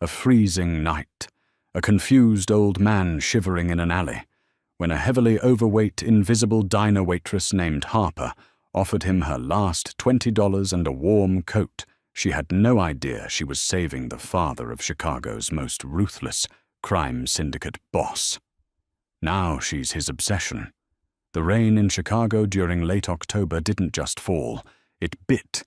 A freezing night, a confused old man shivering in an alley, when a heavily overweight invisible diner waitress named Harper offered him her last $20 and a warm coat. She had no idea she was saving the father of Chicago's most ruthless crime syndicate boss. Now she's his obsession. The rain in Chicago during late October didn't just fall, it bit.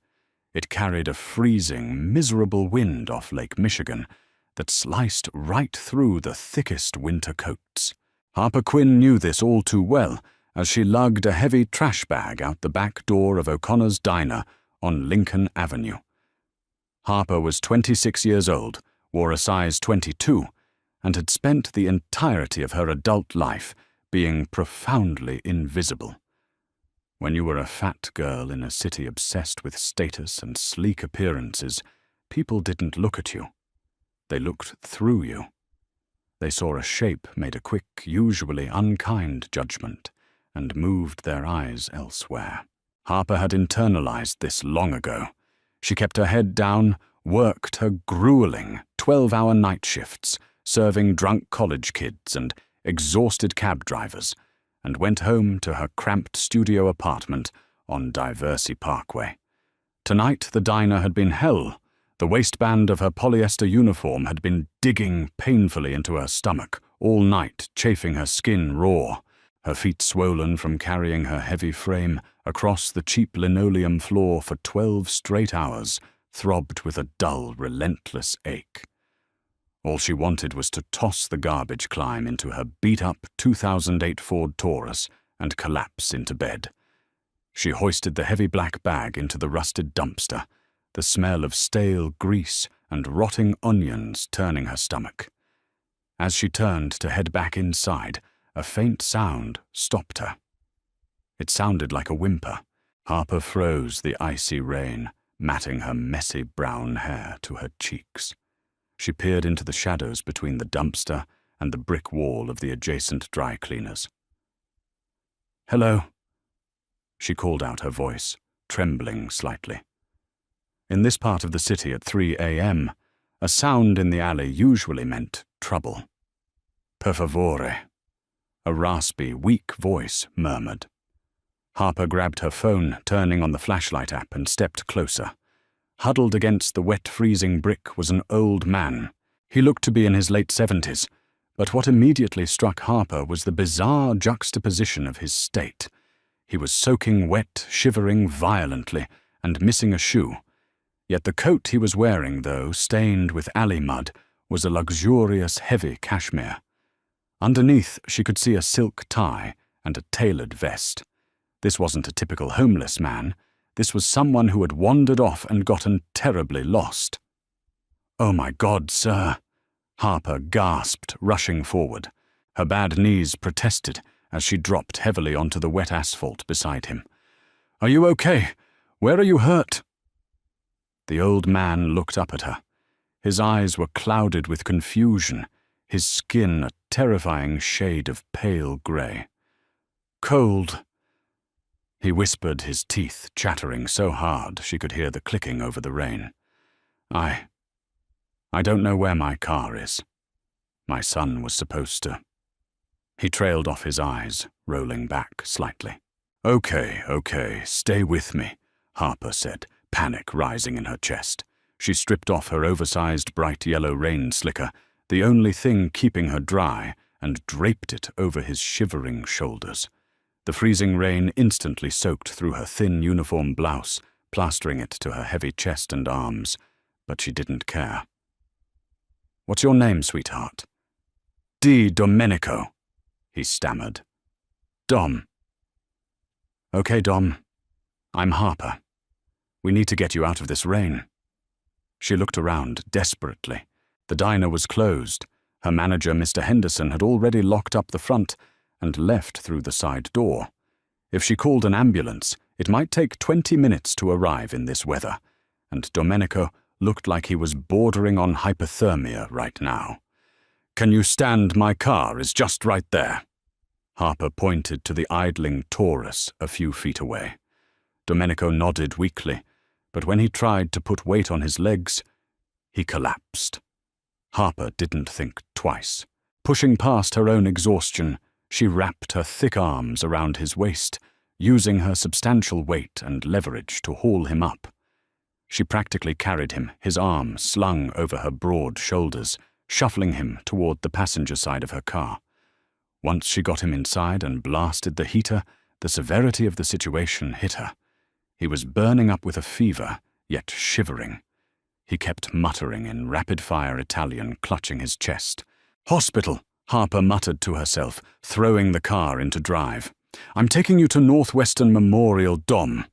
It carried a freezing, miserable wind off Lake Michigan that sliced right through the thickest winter coats. Harper Quinn knew this all too well as she lugged a heavy trash bag out the back door of O'Connor's Diner on Lincoln Avenue. Harper was 26 years old, wore a size 22, and had spent the entirety of her adult life being profoundly invisible. When you were a fat girl in a city obsessed with status and sleek appearances, people didn't look at you. They looked through you. They saw a shape, made a quick, usually unkind judgment, and moved their eyes elsewhere. Harper had internalized this long ago. She kept her head down, worked her grueling 12-hour night shifts, serving drunk college kids and exhausted cab drivers, and went home to her cramped studio apartment on Diversey Parkway. Tonight the diner had been hell. The waistband of her polyester uniform had been digging painfully into her stomach all night, chafing her skin raw. Her feet swollen from carrying her heavy frame across the cheap linoleum floor for 12 straight hours, throbbed with a dull, relentless ache. All she wanted was to toss the garbage climb into her beat-up 2008 Ford Taurus and collapse into bed. She hoisted the heavy black bag into the rusted dumpster, the smell of stale grease and rotting onions turning her stomach. As she turned to head back inside, a faint sound stopped her. It sounded like a whimper. Harper froze the icy rain, matting her messy brown hair to her cheeks. She peered into the shadows between the dumpster and the brick wall of the adjacent dry cleaners. "Hello," she called out, her voice trembling slightly. In this part of the city at 3 a.m., a sound in the alley usually meant trouble. "Per favore," a raspy, weak voice murmured. Harper grabbed her phone, turning on the flashlight app, and stepped closer. Huddled against the wet, freezing brick was an old man. He looked to be in his late 70s, but what immediately struck Harper was the bizarre juxtaposition of his state. He was soaking wet, shivering violently, and missing a shoe. Yet the coat he was wearing, though stained with alley mud, was a luxurious, heavy cashmere. Underneath, she could see a silk tie and a tailored vest. This wasn't a typical homeless man. This was someone who had wandered off and gotten terribly lost. "Oh my God, sir," Harper gasped, rushing forward. Her bad knees protested as she dropped heavily onto the wet asphalt beside him. "Are you okay? Where are you hurt?" The old man looked up at her. His eyes were clouded with confusion, his skin a terrifying shade of pale grey. "Cold," he whispered, his teeth chattering so hard she could hear the clicking over the rain. I don't know where my car is. My son was supposed to." He trailed off his eyes, rolling back slightly. Okay, stay with me," Harper said, panic rising in her chest. She stripped off her oversized bright yellow rain slicker, the only thing keeping her dry, and draped it over his shivering shoulders. The freezing rain instantly soaked through her thin uniform blouse, plastering it to her heavy chest and arms, but she didn't care. "What's your name, sweetheart?" "Di Domenico," he stammered. "Dom." "Okay, Dom. I'm Harper. We need to get you out of this rain." She looked around desperately. The diner was closed. Her manager, Mr. Henderson, had already locked up the front and left through the side door. If she called an ambulance, it might take 20 minutes to arrive in this weather, and Domenico looked like he was bordering on hypothermia right now. "Can you stand? My car is just right there." Harper pointed to the idling Taurus a few feet away. Domenico nodded weakly, but when he tried to put weight on his legs, he collapsed. Harper didn't think twice. Pushing past her own exhaustion, she wrapped her thick arms around his waist, using her substantial weight and leverage to haul him up. She practically carried him, his arms slung over her broad shoulders, shuffling him toward the passenger side of her car. Once she got him inside and blasted the heater, the severity of the situation hit her. He was burning up with a fever, yet shivering. He kept muttering in rapid-fire Italian, clutching his chest. "Hospital," Harper muttered to herself, throwing the car into drive. "I'm taking you to Northwestern Memorial Dom."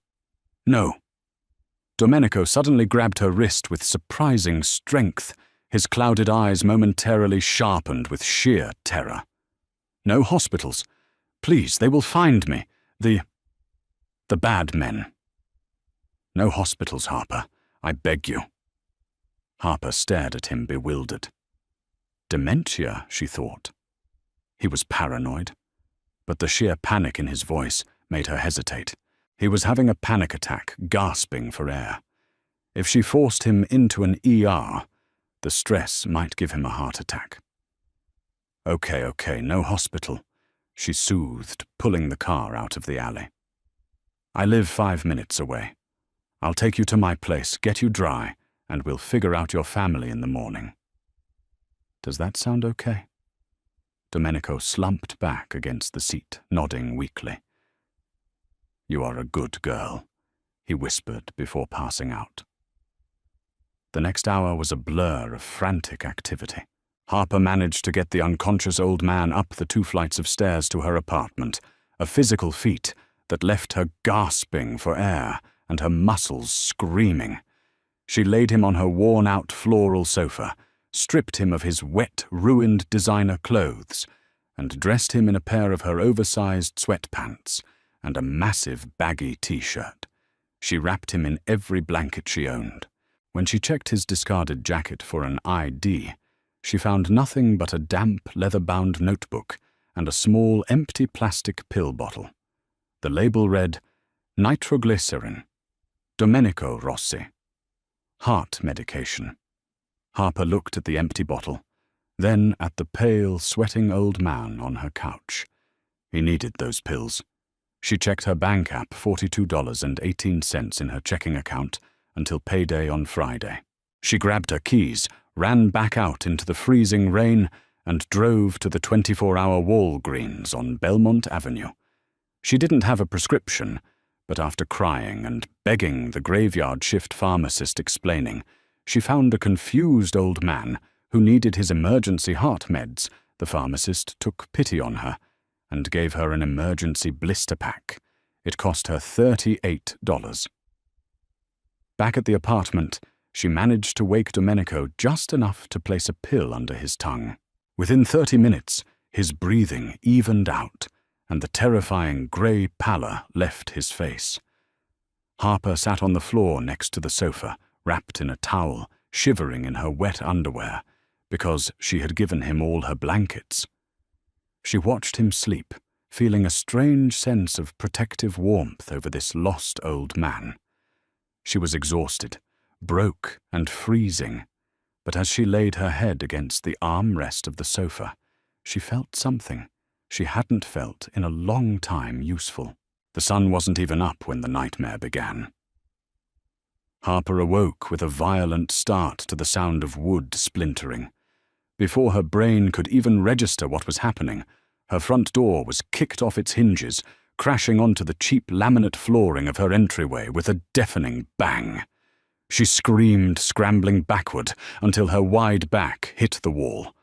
"No." Domenico suddenly grabbed her wrist with surprising strength, his clouded eyes momentarily sharpened with sheer terror. "No hospitals. Please, they will find me. The bad men." "No hospitals, Harper. I beg you." Harper stared at him bewildered. Dementia, she thought. He was paranoid, but the sheer panic in his voice made her hesitate. He was having a panic attack, gasping for air. If she forced him into an ER, the stress might give him a heart attack. Okay, no hospital," she soothed, pulling the car out of the alley. "I live 5 minutes away. I'll take you to my place, get you dry, and we'll figure out your family in the morning." "Does that sound okay?" Domenico slumped back against the seat, nodding weakly. "You are a good girl," he whispered before passing out. The next hour was a blur of frantic activity. Harper managed to get the unconscious old man up the 2 flights of stairs to her apartment, a physical feat that left her gasping for air and her muscles screaming. She laid him on her worn-out floral sofa, stripped him of his wet, ruined designer clothes, and dressed him in a pair of her oversized sweatpants and a massive baggy t-shirt. She wrapped him in every blanket she owned. When she checked his discarded jacket for an ID, she found nothing but a damp, leather-bound notebook and a small, empty plastic pill bottle. The label read, "Nitroglycerin, Domenico Rossi, heart medication." Harper looked at the empty bottle, then at the pale, sweating old man on her couch. He needed those pills. She checked her bank app, $42.18 in her checking account, until payday on Friday. She grabbed her keys, ran back out into the freezing rain, and drove to the 24-hour Walgreens on Belmont Avenue. She didn't have a prescription, but after crying and begging the graveyard shift pharmacist explaining, she found a confused old man who needed his emergency heart meds. The pharmacist took pity on her and gave her an emergency blister pack. It cost her $38. Back at the apartment, she managed to wake Domenico just enough to place a pill under his tongue. Within 30 minutes, his breathing evened out, and the terrifying grey pallor left his face. Harper sat on the floor next to the sofa, wrapped in a towel, shivering in her wet underwear, because she had given him all her blankets. She watched him sleep, feeling a strange sense of protective warmth over this lost old man. She was exhausted, broke and freezing, but as she laid her head against the armrest of the sofa, she felt something she hadn't felt in a long time useful. The sun wasn't even up when the nightmare began. Harper awoke with a violent start to the sound of wood splintering. Before her brain could even register what was happening, her front door was kicked off its hinges, crashing onto the cheap laminate flooring of her entryway with a deafening bang. She screamed, scrambling backward until her wide back hit the wall.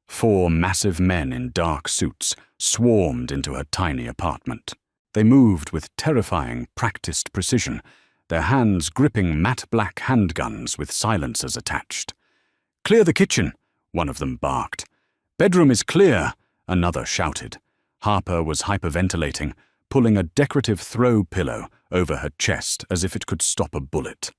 4 massive men in dark suits swarmed into her tiny apartment. They moved with terrifying, practiced precision, their hands gripping matte black handguns with silencers attached. "Clear the kitchen," one of them barked. "Bedroom is clear," another shouted. Harper was hyperventilating, pulling a decorative throw pillow over her chest as if it could stop a bullet.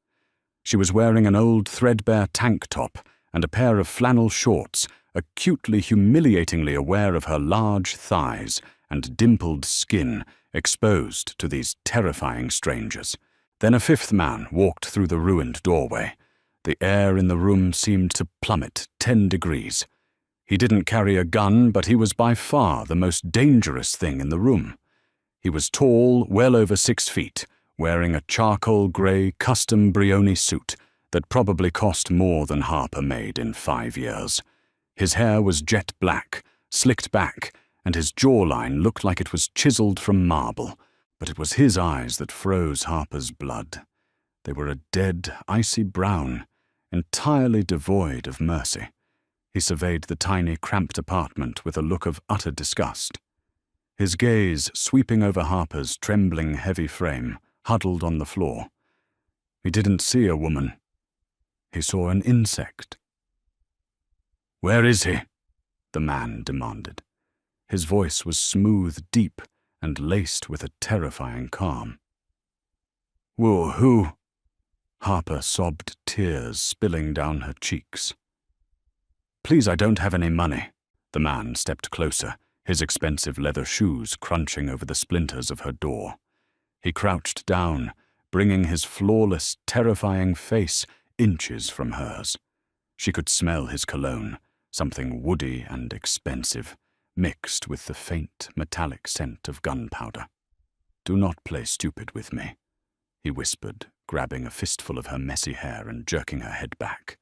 She was wearing an old threadbare tank top and a pair of flannel shorts, acutely humiliatingly aware of her large thighs and dimpled skin exposed to these terrifying strangers. Then a 5th man walked through the ruined doorway. The air in the room seemed to plummet 10 degrees. He didn't carry a gun, but he was by far the most dangerous thing in the room. He was tall, well over 6 feet, wearing a charcoal grey custom Brioni suit that probably cost more than Harper made in 5 years. His hair was jet black, slicked back, and his jawline looked like it was chiseled from marble, but it was his eyes that froze Harper's blood. They were a dead, icy brown, entirely devoid of mercy. He surveyed the tiny, cramped apartment with a look of utter disgust. His gaze sweeping over Harper's trembling, heavy frame, huddled on the floor. He didn't see a woman. He saw an insect. "Where is he?" the man demanded. His voice was smooth, deep, and laced with a terrifying calm. Who? Harper sobbed, tears spilling down her cheeks. "Please, I don't have any money." The man stepped closer, his expensive leather shoes crunching over the splinters of her door. He crouched down, bringing his flawless, terrifying face inches from hers. She could smell his cologne, something woody and expensive, mixed with the faint, metallic scent of gunpowder. "Do not play stupid with me," he whispered, grabbing a fistful of her messy hair and jerking her head back.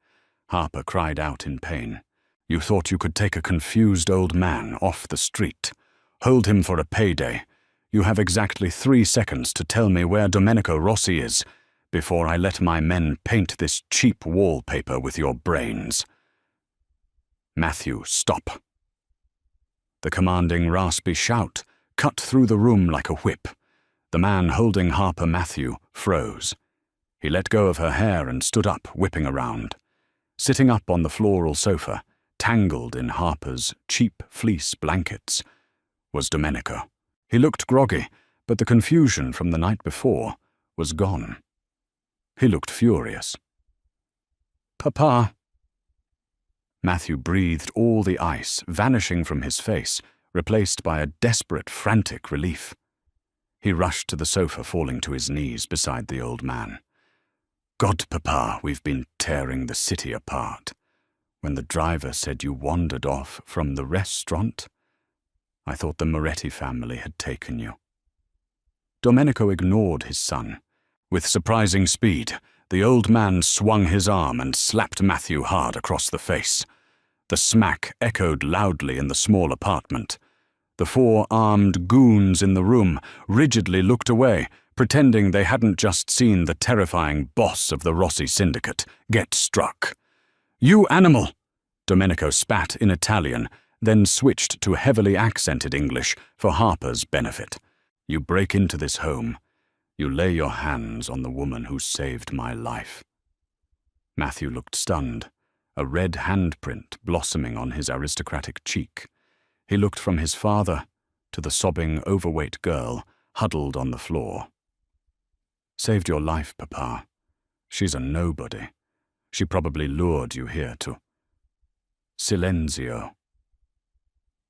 Harper cried out in pain. "You thought you could take a confused old man off the street, hold him for a payday. You have exactly 3 seconds to tell me where Domenico Rossi is, before I let my men paint this cheap wallpaper with your brains." "Matthew, stop." The commanding, raspy shout cut through the room like a whip. The man holding Harper Matthew froze. He let go of her hair and stood up, whipping around. Sitting up on the floral sofa, tangled in Harper's cheap fleece blankets, was Domenico. He looked groggy, but the confusion from the night before was gone. He looked furious. "Papa." Matthew breathed all the ice, vanishing from his face, replaced by a desperate, frantic relief. He rushed to the sofa, falling to his knees beside the old man. "God, Papa, we've been tearing the city apart. When the driver said you wandered off from the restaurant, I thought the Moretti family had taken you." Domenico ignored his son. With surprising speed, the old man swung his arm and slapped Matthew hard across the face. The smack echoed loudly in the small apartment. The 4 armed goons in the room rigidly looked away, pretending they hadn't just seen the terrifying boss of the Rossi syndicate get struck. "You animal!" Domenico spat in Italian, then switched to heavily accented English for Harper's benefit. "You break into this home. You lay your hands on the woman who saved my life." Matthew looked stunned, a red handprint blossoming on his aristocratic cheek. He looked from his father to the sobbing, overweight girl huddled on the floor. "Saved your life, Papa. She's a nobody. She probably lured you here to—" "Silenzio."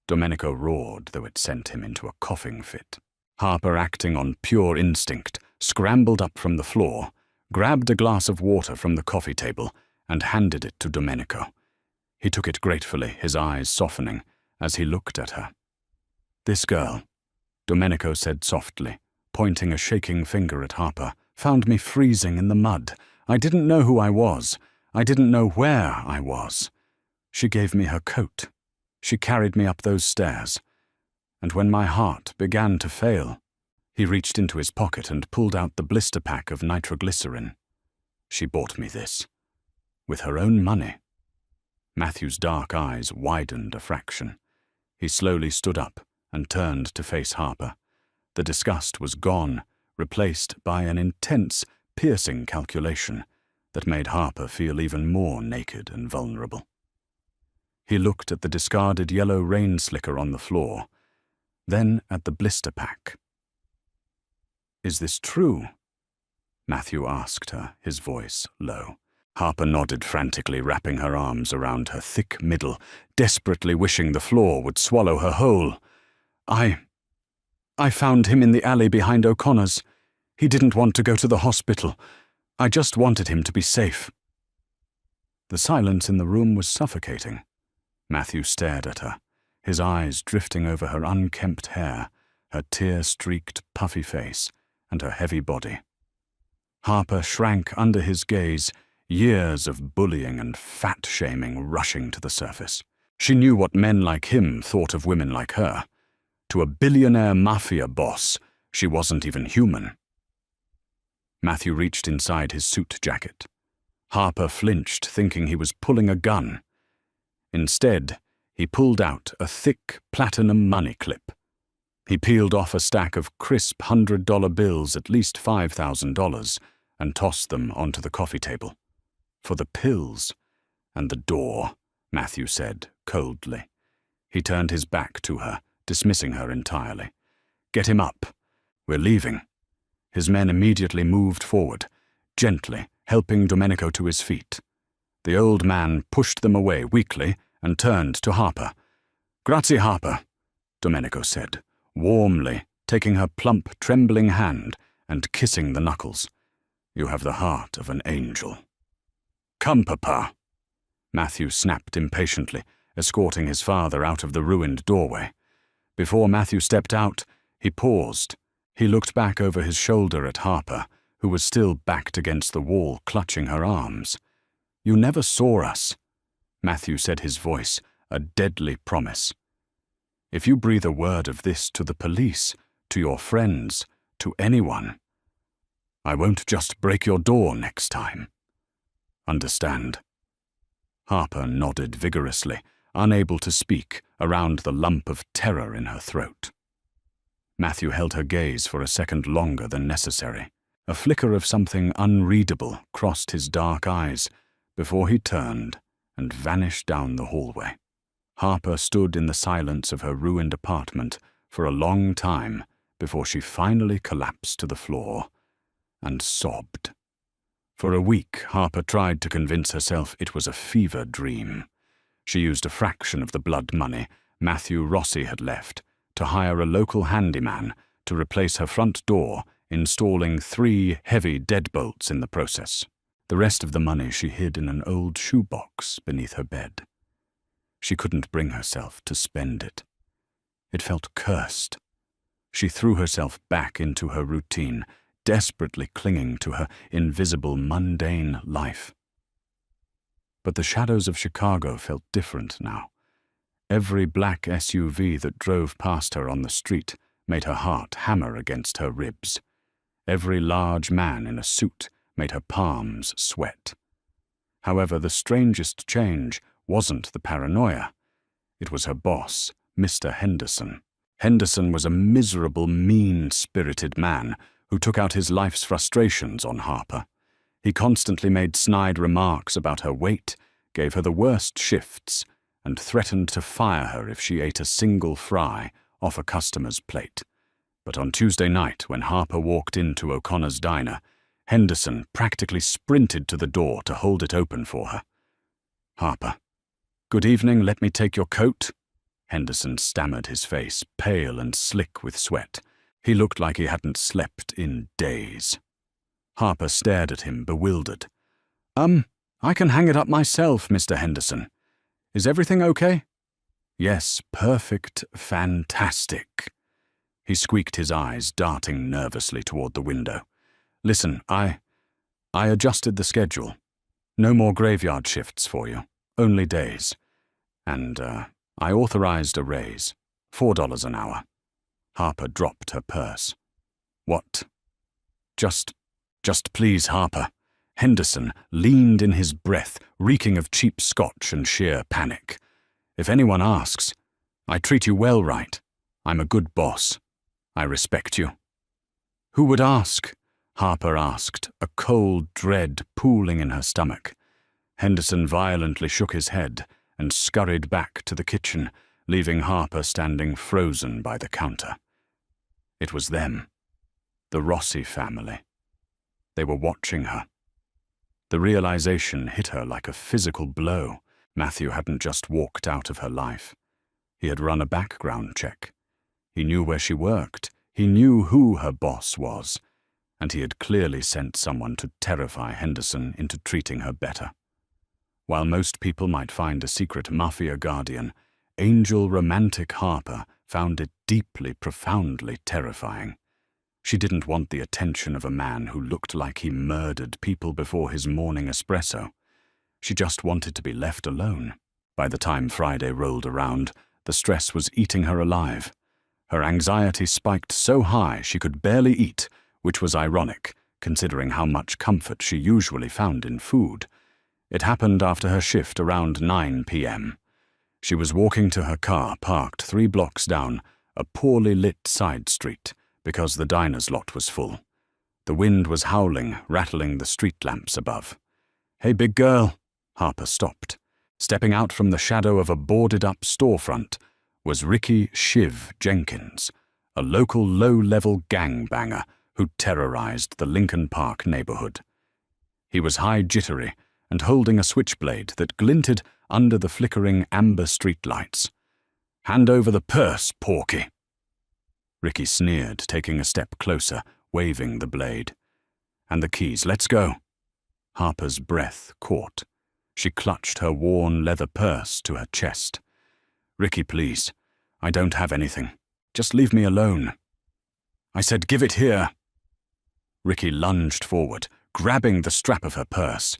Domenico roared, though it sent him into a coughing fit. Harper, acting on pure instinct, scrambled up from the floor, grabbed a glass of water from the coffee table, and handed it to Domenico. He took it gratefully, his eyes softening, as he looked at her. "This girl," Domenico said softly, pointing a shaking finger at Harper, "found me freezing in the mud. I didn't know who I was. I didn't know where I was. She gave me her coat. She carried me up those stairs. And when my heart began to fail," he reached into his pocket and pulled out the blister pack of nitroglycerin. "She bought me this. With her own money." Matthew's dark eyes widened a fraction. He slowly stood up and turned to face Harper. The disgust was gone, replaced by an intense, piercing calculation that made Harper feel even more naked and vulnerable. He looked at the discarded yellow rain slicker on the floor, then at the blister pack. "Is this true?" Matthew asked her, his voice low. Harper nodded frantically, wrapping her arms around her thick middle, desperately wishing the floor would swallow her whole. I found him in the alley behind O'Connor's. He didn't want to go to the hospital. I just wanted him to be safe." The silence in the room was suffocating. Matthew stared at her, his eyes drifting over her unkempt hair, her tear-streaked, puffy face, and her heavy body. Harper shrank under his gaze, years of bullying and fat-shaming rushing to the surface. She knew what men like him thought of women like her. To a billionaire mafia boss, she wasn't even human. Matthew reached inside his suit jacket. Harper flinched, thinking he was pulling a gun. Instead, he pulled out a thick platinum money clip. He peeled off a stack of crisp $100 bills, at least $5,000, and tossed them onto the coffee table. For the pills and the door, Matthew said coldly. He turned his back to her, dismissing her entirely. Get him up. We're leaving. His men immediately moved forward, gently helping Domenico to his feet. The old man pushed them away weakly and turned to Harper. Grazie, Harper, Domenico said, warmly, taking her plump, trembling hand and kissing the knuckles. You have the heart of an angel. Come, Papa, Matthew snapped impatiently, escorting his father out of the ruined doorway. Before Matthew stepped out, he paused. He looked back over his shoulder at Harper, who was still backed against the wall, clutching her arms. You never saw us, Matthew said, his voice a deadly promise. If you breathe a word of this to the police, to your friends, to anyone, I won't just break your door next time. Understand? Harper nodded vigorously, unable to speak, around the lump of terror in her throat. Matthew held her gaze for a second longer than necessary. A flicker of something unreadable crossed his dark eyes before he turned and vanished down the hallway. Harper stood in the silence of her ruined apartment for a long time before she finally collapsed to the floor and sobbed. For a week, Harper tried to convince herself it was a fever dream. She used a fraction of the blood money Matthew Rossi had left to hire a local handyman to replace her front door, installing 3 heavy deadbolts in the process. The rest of the money she hid in an old shoebox beneath her bed. She couldn't bring herself to spend it. It felt cursed. She threw herself back into her routine, desperately clinging to her invisible, mundane life. But the shadows of Chicago felt different now. Every black SUV that drove past her on the street made her heart hammer against her ribs. Every large man in a suit made her palms sweat. However, the strangest change wasn't the paranoia. It was her boss, Mr. Henderson. Henderson was a miserable, mean-spirited man who took out his life's frustrations on Harper. He constantly made snide remarks about her weight, gave her the worst shifts, and threatened to fire her if she ate a single fry off a customer's plate. But on Tuesday night, when Harper walked into O'Connor's diner, Henderson practically sprinted to the door to hold it open for her. Harper, good evening, let me take your coat? Henderson stammered, his face pale and slick with sweat. He looked like he hadn't slept in days. Harper stared at him, bewildered. I can hang it up myself, Mr. Henderson. Is everything okay? Yes, perfect, fantastic. He squeaked, his eyes darting nervously toward the window. Listen, I adjusted the schedule. No more graveyard shifts for you, only days. And, I authorized a raise, $4 an hour. Harper dropped her purse. What? Just please, Harper. Henderson leaned in his breath, reeking of cheap scotch and sheer panic. If anyone asks, I treat you well, right? I'm a good boss. I respect you. Who would ask? Harper asked, a cold dread pooling in her stomach. Henderson violently shook his head and scurried back to the kitchen, leaving Harper standing frozen by the counter. It was them, the Rossi family. They were watching her. The realization hit her like a physical blow. Matthew hadn't just walked out of her life. He had run a background check. He knew where she worked. He knew who her boss was. And he had clearly sent someone to terrify Henderson into treating her better. While most people might find a secret mafia guardian, angel romantic Harper found it deeply, profoundly terrifying. She didn't want the attention of a man who looked like he murdered people before his morning espresso. She just wanted to be left alone. By the time Friday rolled around, the stress was eating her alive. Her anxiety spiked so high she could barely eat, which was ironic, considering how much comfort she usually found in food. It happened after her shift around 9 p.m. She was walking to her car parked 3 blocks down a poorly lit side street because the diner's lot was full. The wind was howling, rattling the street lamps above. "Hey, big girl," Harper stopped. Stepping out from the shadow of a boarded-up storefront was Ricky "Shiv" Jenkins, a local low-level gangbanger who terrorized the Lincoln Park neighborhood. He was high jittery and holding a switchblade that glinted under the flickering amber streetlights. "Hand over the purse, Porky." Ricky sneered, taking a step closer, waving the blade. "And the keys, let's go." Harper's breath caught. She clutched her worn leather purse to her chest. "Ricky, please. I don't have anything. Just leave me alone." "I said give it here." Ricky lunged forward, grabbing the strap of her purse.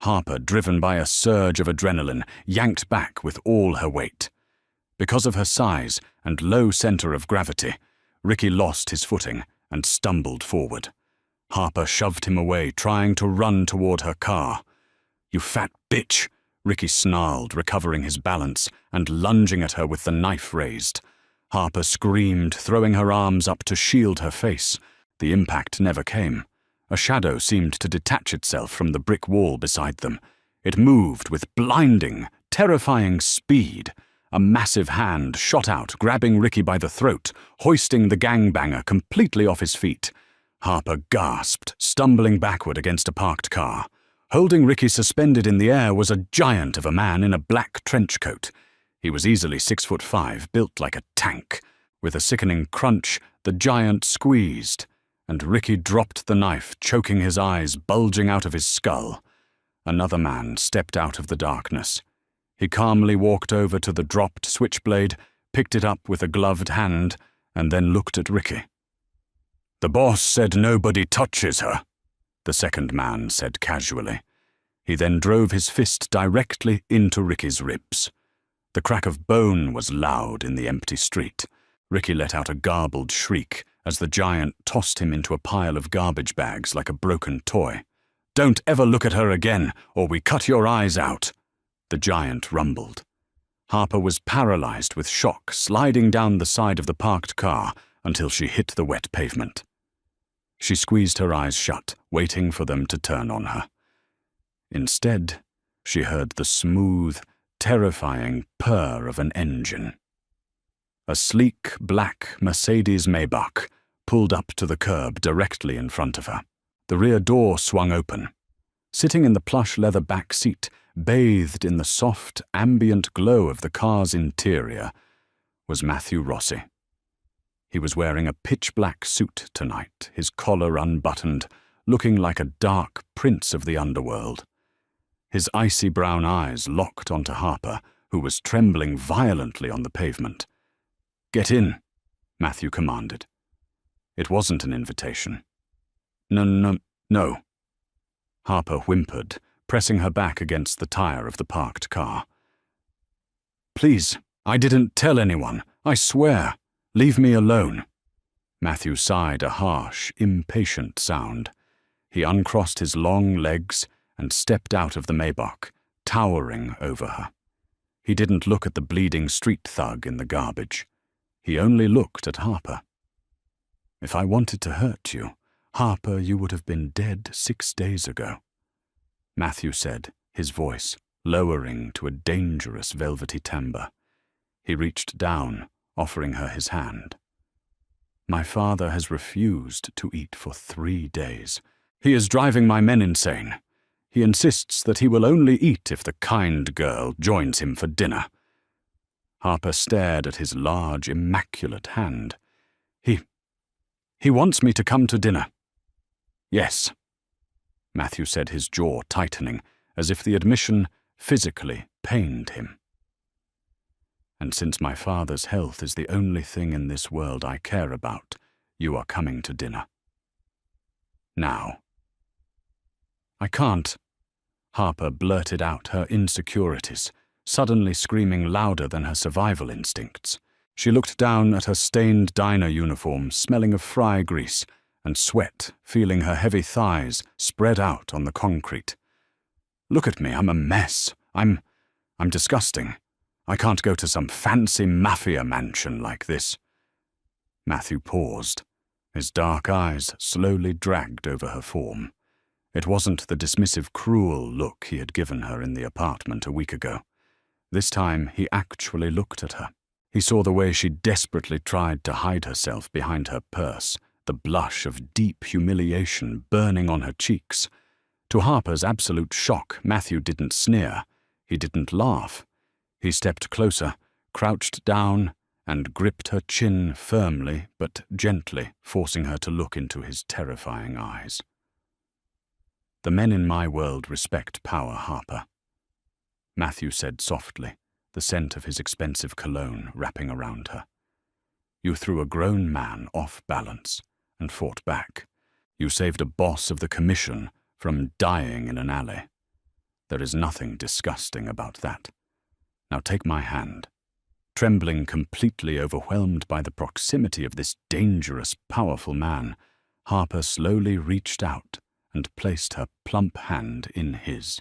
Harper, driven by a surge of adrenaline, yanked back with all her weight. Because of her size and low center of gravity, Ricky lost his footing and stumbled forward. Harper shoved him away, trying to run toward her car. "You fat bitch," Ricky snarled, recovering his balance and lunging at her with the knife raised. Harper screamed, throwing her arms up to shield her face. The impact never came. A shadow seemed to detach itself from the brick wall beside them. It moved with blinding, terrifying speed. A massive hand shot out, grabbing Ricky by the throat, hoisting the gangbanger completely off his feet. Harper gasped, stumbling backward against a parked car. Holding Ricky suspended in the air was a giant of a man in a black trench coat. He was easily 6'5", built like a tank. With a sickening crunch, the giant squeezed, and Ricky dropped the knife, choking his eyes bulging out of his skull. Another man stepped out of the darkness. He calmly walked over to the dropped switchblade, picked it up with a gloved hand, and then looked at Ricky. "The boss said nobody touches her," the second man said casually. He then drove his fist directly into Ricky's ribs. The crack of bone was loud in the empty street. Ricky let out a garbled shriek as the giant tossed him into a pile of garbage bags like a broken toy. "Don't ever look at her again, or we cut your eyes out," the giant rumbled. Harper was paralyzed with shock, sliding down the side of the parked car until she hit the wet pavement. She squeezed her eyes shut, waiting for them to turn on her. Instead, she heard the smooth, terrifying purr of an engine. A sleek, black Mercedes Maybach pulled up to the curb directly in front of her. The rear door swung open. Sitting in the plush leather back seat, bathed in the soft, ambient glow of the car's interior, was Matthew Rossi. He was wearing a pitch-black suit tonight, his collar unbuttoned, looking like a dark prince of the underworld. His icy brown eyes locked onto Harper, who was trembling violently on the pavement. "Get in," Matthew commanded. It wasn't an invitation. No. Harper whimpered, pressing her back against the tire of the parked car. "Please, I didn't tell anyone, I swear. Leave me alone." Matthew sighed a harsh, impatient sound. He uncrossed his long legs and stepped out of the Maybach, towering over her. He didn't look at the bleeding street thug in the garbage. He only looked at Harper. "If I wanted to hurt you, Harper, you would have been dead 6 days ago," Matthew said, his voice lowering to a dangerous velvety timbre. He reached down, offering her his hand. "My father has refused to eat for 3 days. He is driving my men insane. He insists that he will only eat if the kind girl joins him for dinner." Harper stared at his large, immaculate hand. He wants me to come to dinner." "Yes," Matthew said, his jaw tightening, as if the admission physically pained him. And since my father's health is the only thing in this world I care about, you are coming to dinner. Now. I can't. Harper blurted out her insecurities, suddenly screaming louder than her survival instincts. She looked down at her stained diner uniform, smelling of fry grease, and sweat, feeling her heavy thighs spread out on the concrete. Look at me, I'm a mess. I'm disgusting. I can't go to some fancy mafia mansion like this. Matthew paused. His dark eyes slowly dragged over her form. It wasn't the dismissive, cruel look he had given her in the apartment a week ago. This time he actually looked at her. He saw the way she desperately tried to hide herself behind her purse, the blush of deep humiliation burning on her cheeks. To Harper's absolute shock, Matthew didn't sneer. He didn't laugh. He stepped closer, crouched down, and gripped her chin firmly but gently, forcing her to look into his terrifying eyes. The men in my world respect power, Harper, Matthew said softly, the scent of his expensive cologne wrapping around her. You threw a grown man off balance and fought back. You saved a boss of the commission from dying in an alley. There is nothing disgusting about that. Now take my hand. Trembling, completely overwhelmed by the proximity of this dangerous, powerful man, Harper slowly reached out and placed her plump hand in his.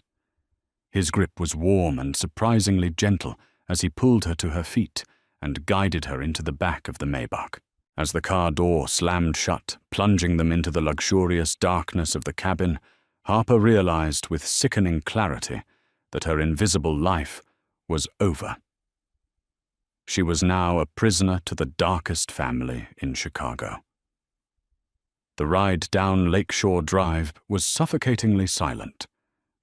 His grip was warm and surprisingly gentle as he pulled her to her feet and guided her into the back of the Maybach. As the car door slammed shut, plunging them into the luxurious darkness of the cabin, Harper realized with sickening clarity that her invisible life was over. She was now a prisoner to the darkest family in Chicago. The ride down Lakeshore Drive was suffocatingly silent.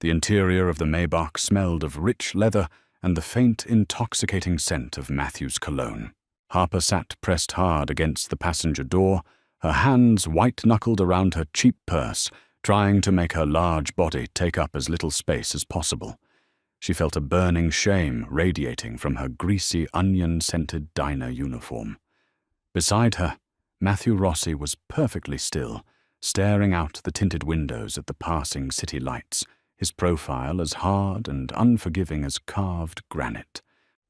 The interior of the Maybach smelled of rich leather and the faint, intoxicating scent of Matthew's cologne. Harper sat pressed hard against the passenger door, her hands white-knuckled around her cheap purse, trying to make her large body take up as little space as possible. She felt a burning shame radiating from her greasy, onion-scented diner uniform. Beside her, Matthew Rossi was perfectly still, staring out the tinted windows at the passing city lights, his profile as hard and unforgiving as carved granite.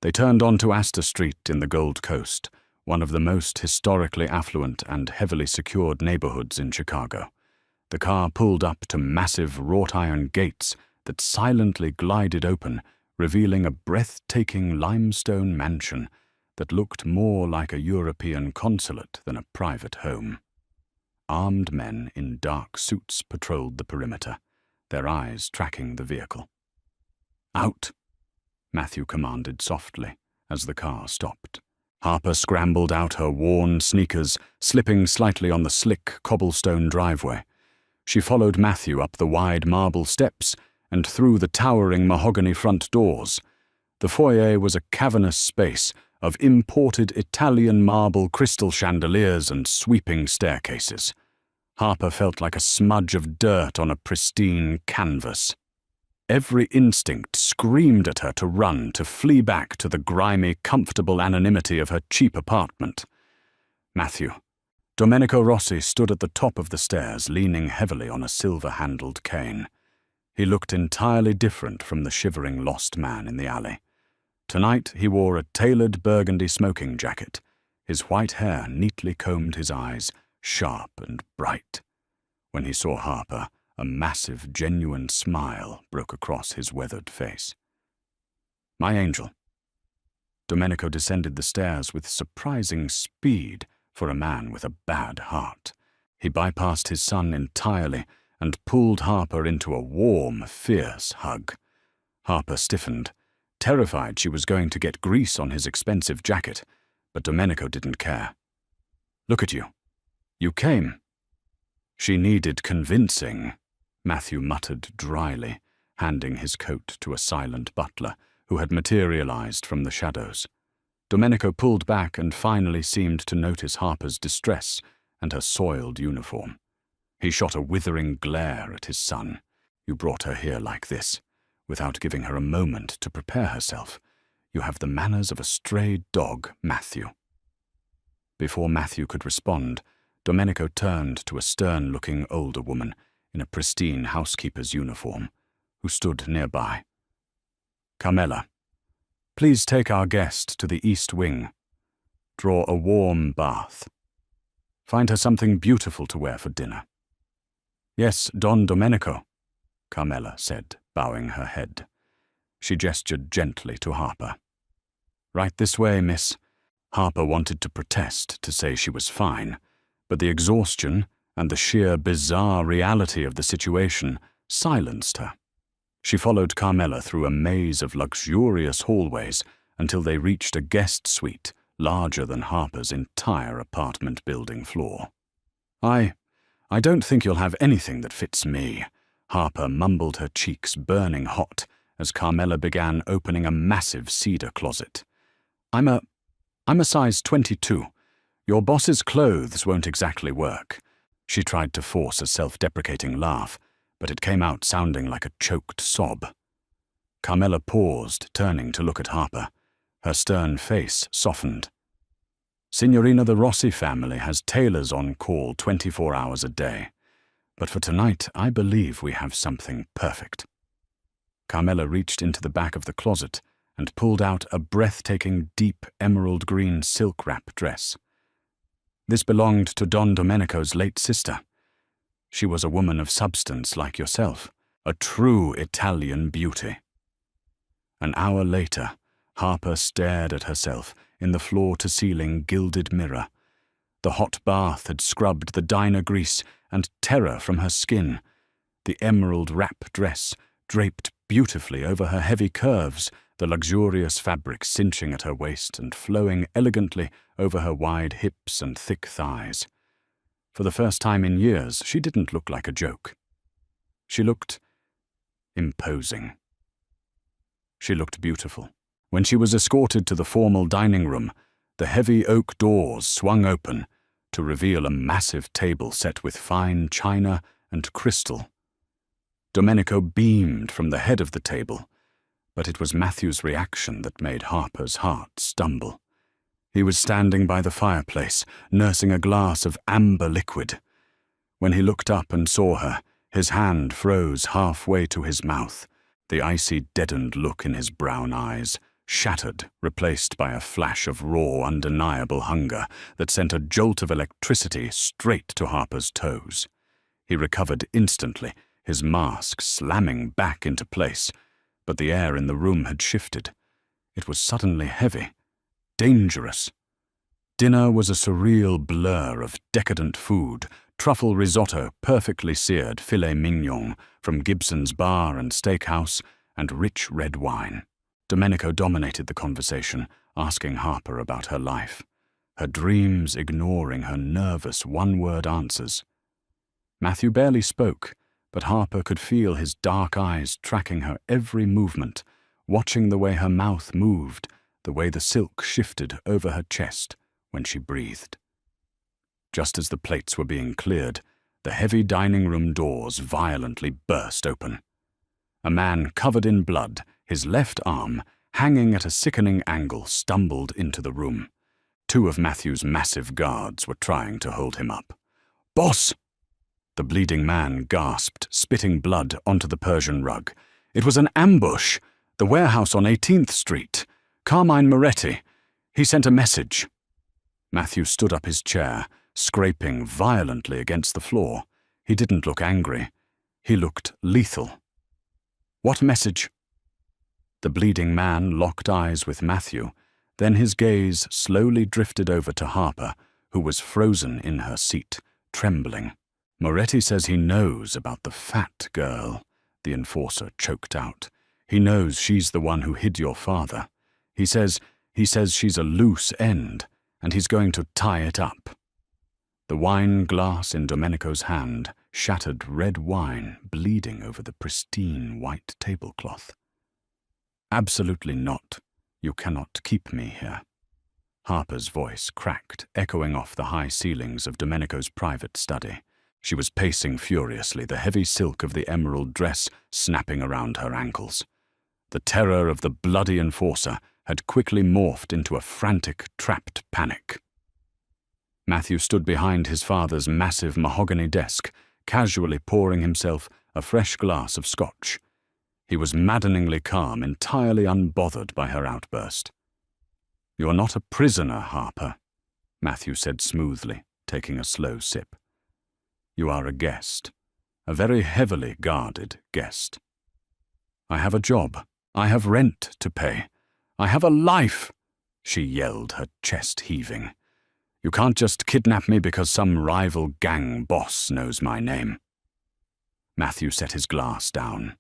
They turned onto Astor Street in the Gold Coast, one of the most historically affluent and heavily secured neighborhoods in Chicago. The car pulled up to massive wrought-iron gates that silently glided open, revealing a breathtaking limestone mansion that looked more like a European consulate than a private home. Armed men in dark suits patrolled the perimeter, their eyes tracking the vehicle. "Out!" Matthew commanded softly as the car stopped. Harper scrambled out her worn sneakers, slipping slightly on the slick cobblestone driveway. She followed Matthew up the wide marble steps and through the towering mahogany front doors. The foyer was a cavernous space of imported Italian marble crystal chandeliers and sweeping staircases. Harper felt like a smudge of dirt on a pristine canvas. Every instinct screamed at her to run, to flee back to the grimy, comfortable anonymity of her cheap apartment. Matthew. Domenico Rossi stood at the top of the stairs, leaning heavily on a silver-handled cane. He looked entirely different from the shivering lost man in the alley. Tonight he wore a tailored burgundy smoking jacket. His white hair neatly combed his eyes, sharp and bright. When he saw Harper, a massive, genuine smile broke across his weathered face. "My angel." Domenico descended the stairs with surprising speed for a man with a bad heart. He bypassed his son entirely and pulled Harper into a warm, fierce hug. Harper stiffened, terrified she was going to get grease on his expensive jacket, but Domenico didn't care. "Look at you. You came." "She needed convincing," Matthew muttered dryly, handing his coat to a silent butler who had materialized from the shadows. Domenico pulled back and finally seemed to notice Harper's distress and her soiled uniform. He shot a withering glare at his son. "You brought her here like this. without giving her a moment to prepare herself. "You have the manners of a stray dog, Matthew." Before Matthew could respond, Domenico turned to a stern-looking older woman in a pristine housekeeper's uniform, who stood nearby. "Carmela, please take our guest to the East Wing. Draw a warm bath. Find her something beautiful to wear for dinner." "Yes, Don Domenico," Carmela said, bowing her head. She gestured gently to Harper. "Right this way, miss." Harper wanted to protest, to say she was fine, but the exhaustion and the sheer bizarre reality of the situation silenced her. She followed Carmela through a maze of luxurious hallways until they reached a guest suite larger than Harper's entire apartment building floor. I don't think you'll have anything that fits me," Harper mumbled, her cheeks burning hot as Carmela began opening a massive cedar closet. I'm a size 22. Your boss's clothes won't exactly work." She tried to force a self-deprecating laugh, but it came out sounding like a choked sob. Carmela paused, turning to look at Harper. Her stern face softened. "Signorina, the Rossi family has tailors on call 24 hours a day. But for tonight, I believe we have something perfect." Carmela reached into the back of the closet and pulled out a breathtaking deep emerald green silk wrap dress. This belonged to Don Domenico's late sister. She was a woman of substance like yourself, a true Italian beauty. An hour later, Harper stared at herself in the floor-to-ceiling gilded mirror. The hot bath had scrubbed the diner grease and terror from her skin. The emerald wrap dress draped beautifully over her heavy curves, the luxurious fabric cinching at her waist and flowing elegantly over her wide hips and thick thighs. For the first time in years, she didn't look like a joke. She looked imposing. She looked beautiful. When she was escorted to the formal dining room, the heavy oak doors swung open to reveal a massive table set with fine china and crystal. Domenico beamed from the head of the table, but it was Matthew's reaction that made Harper's heart stumble. He was standing by the fireplace, nursing a glass of amber liquid. When he looked up and saw her, his hand froze halfway to his mouth, the icy, deadened look in his brown eyes shattered, replaced by a flash of raw, undeniable hunger that sent a jolt of electricity straight to Harper's toes. He recovered instantly, his mask slamming back into place, but the air in the room had shifted. It was suddenly heavy, dangerous. Dinner was a surreal blur of decadent food, truffle risotto, perfectly seared filet mignon from Gibson's Bar and Steakhouse, and rich red wine. Domenico dominated the conversation, asking Harper about her life, her dreams ignoring her nervous one-word answers. Matthew barely spoke, but Harper could feel his dark eyes tracking her every movement, watching the way her mouth moved, the way the silk shifted over her chest when she breathed. Just as the plates were being cleared, the heavy dining room doors violently burst open. A man covered in blood, his left arm hanging at a sickening angle, stumbled into the room. Two of Matthew's massive guards were trying to hold him up. "Boss!" The bleeding man gasped, spitting blood onto the Persian rug. "It was an ambush. The warehouse on 18th Street. Carmine Moretti. He sent a message." Matthew stood up his chair, scraping violently against the floor. He didn't look angry. He looked lethal. "What message?" The bleeding man locked eyes with Matthew, then his gaze slowly drifted over to Harper, who was frozen in her seat, trembling. "Moretti says he knows about the fat girl," the enforcer choked out. "He knows she's the one who hid your father. He says she's a loose end, and he's going to tie it up." The wine glass in Domenico's hand shattered red wine bleeding over the pristine white tablecloth. "Absolutely not. You cannot keep me here." Harper's voice cracked, echoing off the high ceilings of Domenico's private study. She was pacing furiously, the heavy silk of the emerald dress snapping around her ankles. The terror of the bloody enforcer had quickly morphed into a frantic, trapped panic. Matthew stood behind his father's massive mahogany desk, casually pouring himself a fresh glass of scotch. He was maddeningly calm, entirely unbothered by her outburst. "You're not a prisoner, Harper," Matthew said smoothly, taking a slow sip. "You are a guest, a very heavily guarded guest. I have a job. I have rent to pay. I have a life," she yelled, her chest heaving. "You can't just kidnap me because some rival gang boss knows my name." Matthew set his glass down.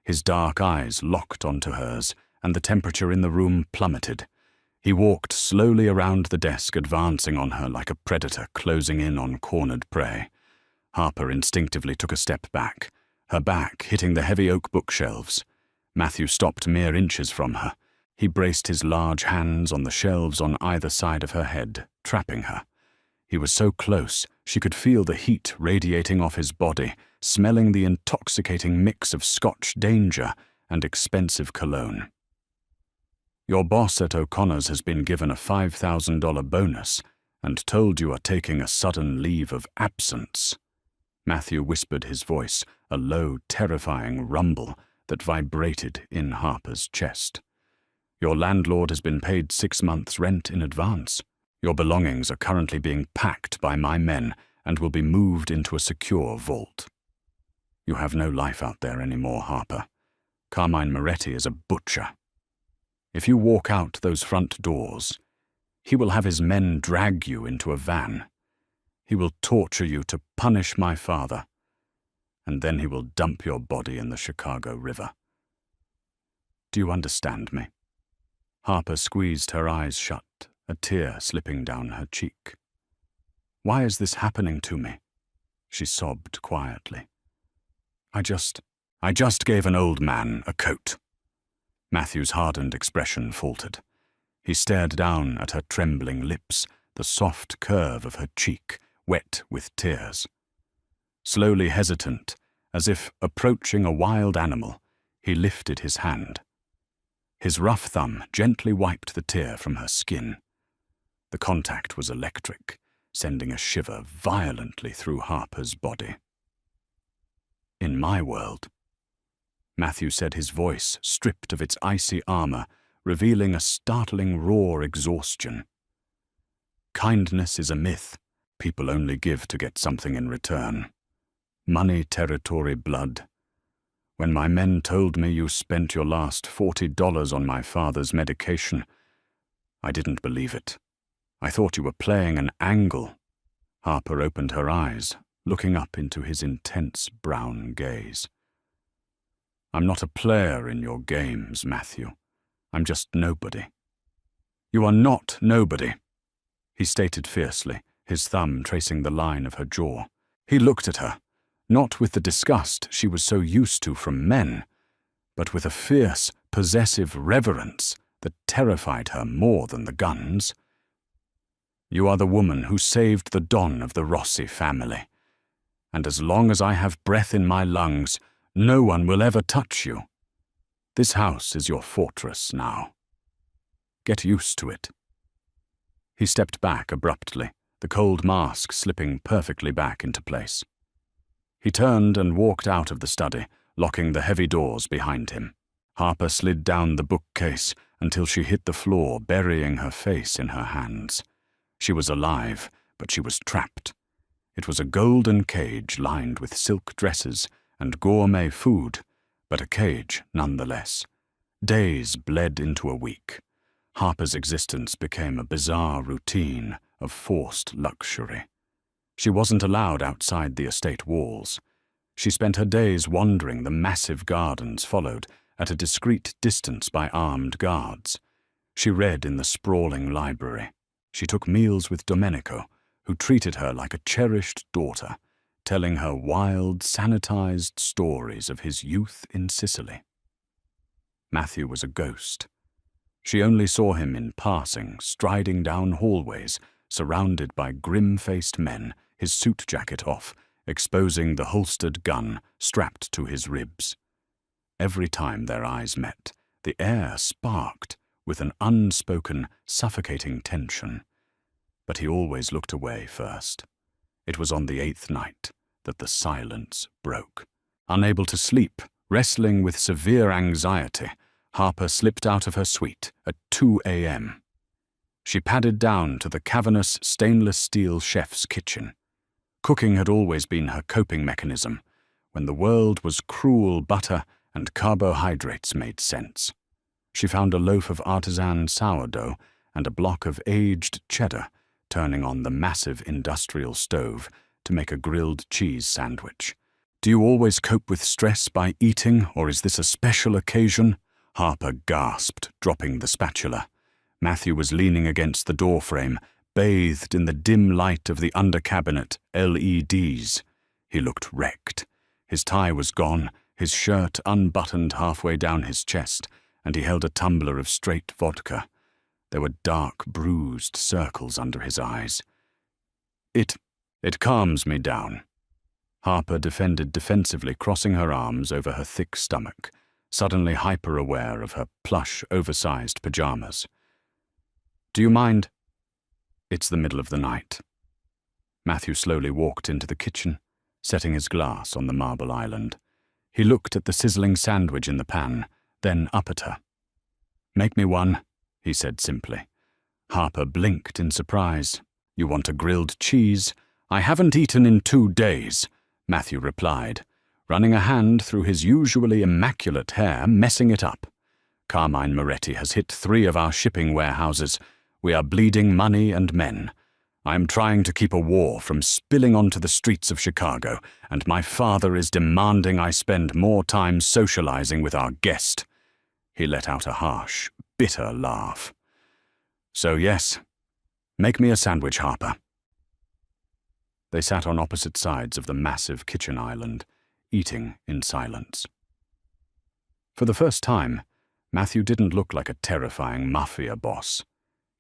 His dark eyes locked onto hers, and the temperature in the room plummeted. He walked slowly around the desk, advancing on her like a predator closing in on cornered prey. Harper instinctively took a step back, her back hitting the heavy oak bookshelves. Matthew stopped mere inches from her. He braced his large hands on the shelves on either side of her head, trapping her. He was so close, she could feel the heat radiating off his body, smelling the intoxicating mix of Scotch danger and expensive cologne. "Your boss at O'Connor's has been given a $5,000 bonus and told you are taking a sudden leave of absence." Matthew whispered, his voice a low, terrifying rumble that vibrated in Harper's chest. "Your landlord has been paid 6 months' rent in advance. Your belongings are currently being packed by my men and will be moved into a secure vault. You have no life out there anymore, Harper. Carmine Moretti is a butcher. If you walk out those front doors, he will have his men drag you into a van. He will torture you to punish my father, and then he will dump your body in the Chicago River. Do you understand me?" Harper squeezed her eyes shut, a tear slipping down her cheek. "Why is this happening to me?" she sobbed quietly. I just gave an old man a coat." Matthew's hardened expression faltered. He stared down at her trembling lips, the soft curve of her cheek wet with tears. Slowly hesitant, as if approaching a wild animal, he lifted his hand. His rough thumb gently wiped the tear from her skin. The contact was electric, sending a shiver violently through Harper's body. "In my world," Matthew said, his voice stripped of its icy armor, revealing a startling raw exhaustion. "Kindness is a myth. People only give to get something in return. Money, territory, blood. When my men told me you spent your last $40 on my father's medication, I didn't believe it. I thought you were playing an angle." Harper opened her eyes, looking up into his intense brown gaze. "I'm not a player in your games, Matthew. I'm just nobody." "You are not nobody," he stated fiercely, his thumb tracing the line of her jaw. He looked at her, not with the disgust she was so used to from men, but with a fierce, possessive reverence that terrified her more than the guns. "You are the woman who saved the Don of the Rossi family, and as long as I have breath in my lungs, no one will ever touch you. This house is your fortress now. Get used to it." He stepped back abruptly, the cold mask slipping perfectly back into place. He turned and walked out of the study, locking the heavy doors behind him. Harper slid down the bookcase until she hit the floor, burying her face in her hands. She was alive, but she was trapped. It was a golden cage lined with silk dresses and gourmet food, but a cage nonetheless. Days bled into a week. Harper's existence became a bizarre routine of forced luxury. She wasn't allowed outside the estate walls. She spent her days wandering the massive gardens followed at a discreet distance by armed guards. She read in the sprawling library. She took meals with Domenico, who treated her like a cherished daughter, telling her wild, sanitized stories of his youth in Sicily. Matthew was a ghost. She only saw him in passing, striding down hallways, surrounded by grim-faced men, his suit jacket off, exposing the holstered gun strapped to his ribs. Every time their eyes met, The air sparked with an unspoken, suffocating tension. But he always looked away first. It was on the 8th night that the silence broke. Unable to sleep, wrestling with severe anxiety, Harper slipped out of her suite at 2 a.m. She padded down to the cavernous stainless steel chef's kitchen. Cooking had always been her coping mechanism, when the world was cruel butter and carbohydrates made sense. She found a loaf of artisan sourdough and a block of aged cheddar, turning on the massive industrial stove to make a grilled cheese sandwich. "Do you always cope with stress by eating, or is this a special occasion?" Harper gasped, dropping the spatula. Matthew was leaning against the doorframe, bathed in the dim light of the under-cabinet LEDs. He looked wrecked. His tie was gone, his shirt unbuttoned halfway down his chest, and he held a tumbler of straight vodka. There were dark, bruised circles under his eyes. It calms me down." Harper defended defensively, crossing her arms over her thick stomach, suddenly hyper-aware of her plush, oversized pajamas. "Do you mind?" "It's the middle of the night." Matthew slowly walked into the kitchen, setting his glass on the marble island. He looked at the sizzling sandwich in the pan, then up at her. "Make me one," he said simply. Harper blinked in surprise. "You want a grilled cheese?" "I haven't eaten in 2 days," Matthew replied, running a hand through his usually immaculate hair, messing it up. "Carmine Moretti has hit 3 of our shipping warehouses. We are bleeding money and men. I am trying to keep a war from spilling onto the streets of Chicago, and my father is demanding I spend more time socializing with our guest." He let out a harsh, bitter laugh. "So yes, make me a sandwich, Harper." They sat on opposite sides of the massive kitchen island, eating in silence. For the first time, Matthew didn't look like a terrifying mafia boss.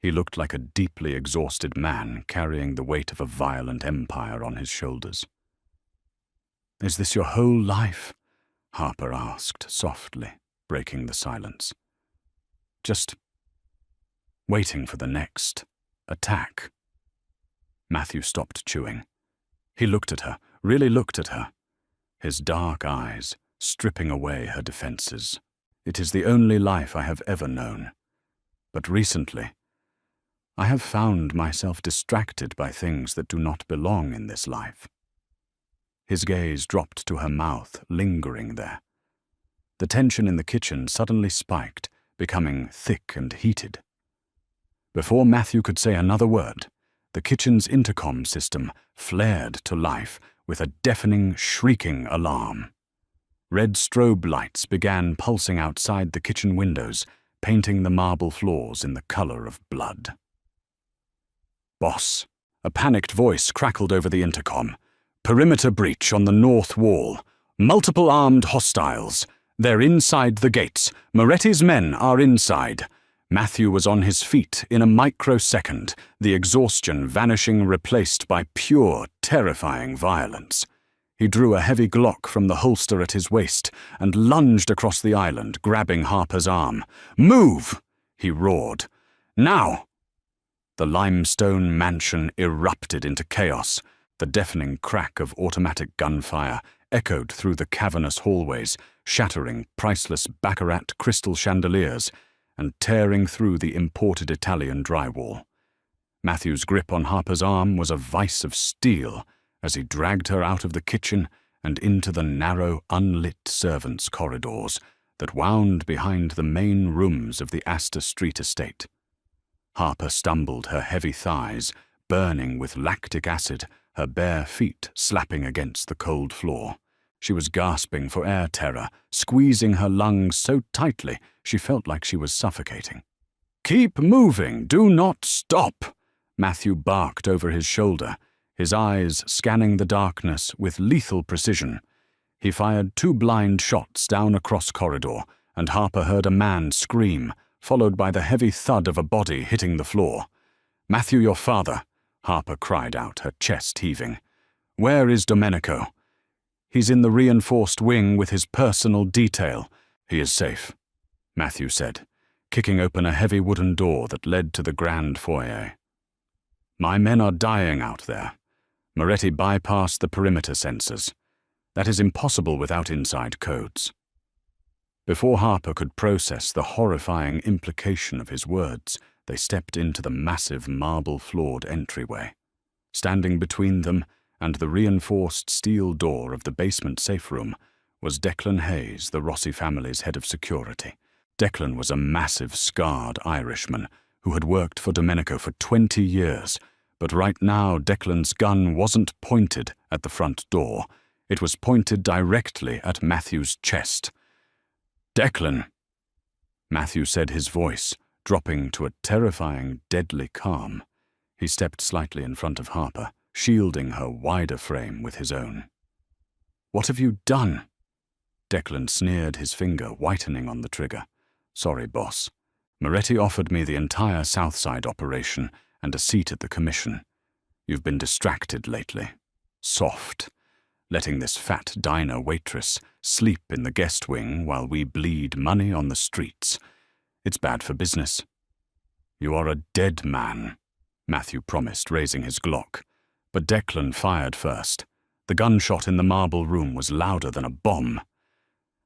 He looked like a deeply exhausted man carrying the weight of a violent empire on his shoulders. "Is this your whole life?" Harper asked softly, breaking the silence. "Just waiting for the next attack." Matthew stopped chewing. He looked at her, really looked at her, his dark eyes stripping away her defenses. "It is the only life I have ever known. But recently, I have found myself distracted by things that do not belong in this life." His gaze dropped to her mouth, lingering there. The tension in the kitchen suddenly spiked, becoming thick and heated. Before Matthew could say another word, the kitchen's intercom system flared to life with a deafening, shrieking alarm. Red strobe lights began pulsing outside the kitchen windows, painting the marble floors in the color of blood. "Boss," a panicked voice crackled over the intercom. "Perimeter breach on the north wall. Multiple armed hostiles. They're inside the gates. Moretti's men are inside." Matthew was on his feet in a microsecond, the exhaustion vanishing, replaced by pure, terrifying violence. He drew a heavy Glock from the holster at his waist and lunged across the island, grabbing Harper's arm. "Move!" he roared. "Now!" The limestone mansion erupted into chaos. The deafening crack of automatic gunfire echoed through the cavernous hallways, shattering priceless baccarat crystal chandeliers and tearing through the imported Italian drywall. Matthew's grip on Harper's arm was a vice of steel as he dragged her out of the kitchen and into the narrow, unlit servants' corridors that wound behind the main rooms of the Astor Street estate. Harper stumbled, her heavy thighs burning with lactic acid, her bare feet slapping against the cold floor. She was gasping for air terror, squeezing her lungs so tightly she felt like she was suffocating. "Keep moving! Do not stop!" Matthew barked over his shoulder, his eyes scanning the darkness with lethal precision. He fired 2 blind shots down a cross corridor, and Harper heard a man scream, followed by the heavy thud of a body hitting the floor. "Matthew, your father," Harper cried out, her chest heaving. "Where is Domenico?" "He's in the reinforced wing with his personal detail. He is safe." Matthew said, kicking open a heavy wooden door that led to the grand foyer. "My men are dying out there. Moretti bypassed the perimeter sensors. That is impossible without inside codes." Before Harper could process the horrifying implication of his words, they stepped into the massive marble-floored entryway. Standing between them and the reinforced steel door of the basement safe room was Declan Hayes, the Rossi family's head of security. Declan was a massive, scarred Irishman who had worked for Domenico for 20 years, but right now Declan's gun wasn't pointed at the front door. It was pointed directly at Matthew's chest. "Declan," Matthew said, his voice dropping to a terrifying, deadly calm. He stepped slightly in front of Harper, shielding her wider frame with his own. "What have you done?" Declan sneered, his finger whitening on the trigger. "Sorry, boss. Moretti offered me the entire Southside operation and a seat at the commission. You've been distracted lately. Soft. Letting this fat diner waitress sleep in the guest wing while we bleed money on the streets. It's bad for business." "You are a dead man," Matthew promised, raising his Glock. But Declan fired first. The gunshot in the marble room was louder than a bomb.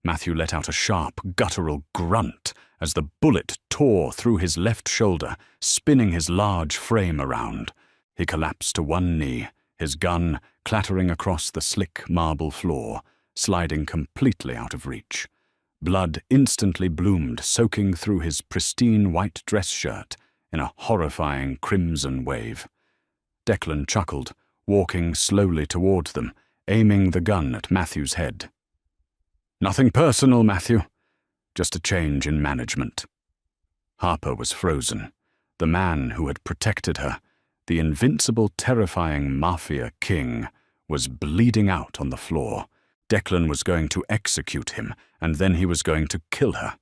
Matthew let out a sharp, guttural grunt as the bullet tore through his left shoulder, spinning his large frame around. He collapsed to one knee, his gun clattering across the slick marble floor, sliding completely out of reach. Blood instantly bloomed, soaking through his pristine white dress shirt in a horrifying crimson wave. Declan chuckled, walking slowly toward them, aiming the gun at Matthew's head. "Nothing personal, Matthew. Just a change in management." Harper was frozen. The man who had protected her, the invincible, terrifying Mafia king, was bleeding out on the floor. Declan was going to execute him, and then he was going to kill her.